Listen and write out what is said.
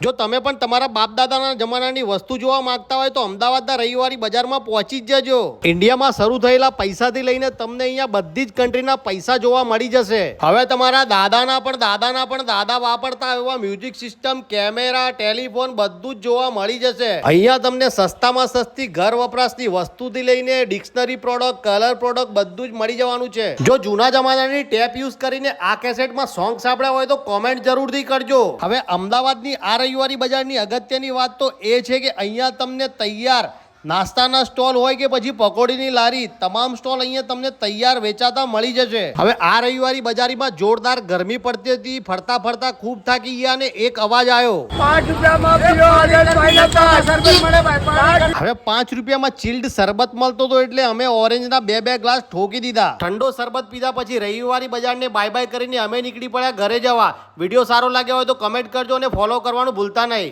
જો તમે પણ તમારા બાપ દાદાના જમાનાની વસ્તુ જોવા માંગતા હોય તો અમદાવાદના રવિવારી બજારમાં પહોંચી જ જજો. ઇન્ડિયામાં શરૂ થયેલા પૈસાથી લઈને તમને અહીંયા બધી જ કન્ટ્રીના પૈસા જોવા મળી જશે. હવે તમારા દાદાના પણ દાદા વાપરતા એવા મ્યુઝિક સિસ્ટમ, કેમેરા, ટેલિફોન બધું જ જોવા મળી જશે. અહીંયા તમને સસ્તામાં સસ્તી ઘર વપરાશની વસ્તુથી લઈને ડિક્શનરી પ્રોડક્ટ, કલર પ્રોડક્ટ બધું જ મળી જવાનું છે. જો જૂના જમાનાની ટેપ યુઝ કરીને આ કેસેટમાં સોંગ સાંભળ્યા હોય તો કોમેન્ટ જરૂરથી કરજો. હવે અમદાવાદની આ રવિવારી બજારની અગત્યની વાત તો એ છે કે અહીંયા તમને તૈયાર નાસ્તાના સ્ટોલ હોય કે પછી પકોડીની લારી, તમામ સ્ટોલ અહીંયા તમને તૈયાર વેચાતા મળી જશે. હવે આ રવિવારી બજારીમાં જોરદાર ગરમી પડતી હતી, ફરતા ફરતા ખૂબ થાકી ગયા અને એક અવાજ આવ્યો, 5 રૂપિયામાં પીઓ શરબત મળે ભાઈ. હવે 5 રૂપિયામાં ચિલ્ડ શરબત મળતો હતો એટલે અમે ઓરેન્જના 2 ગ્લાસ ઠોકી દીધા. ઠંડો શરબત પીધા પછી રવિવારી બજારને બાય બાય કરીને અમે નીકળી પડ્યા ઘરે જવા. વિડીયો સારો લાગ્યો હોય તો કમેન્ટ કરજો અને ફોલો કરવાનું ભૂલતા નહીં.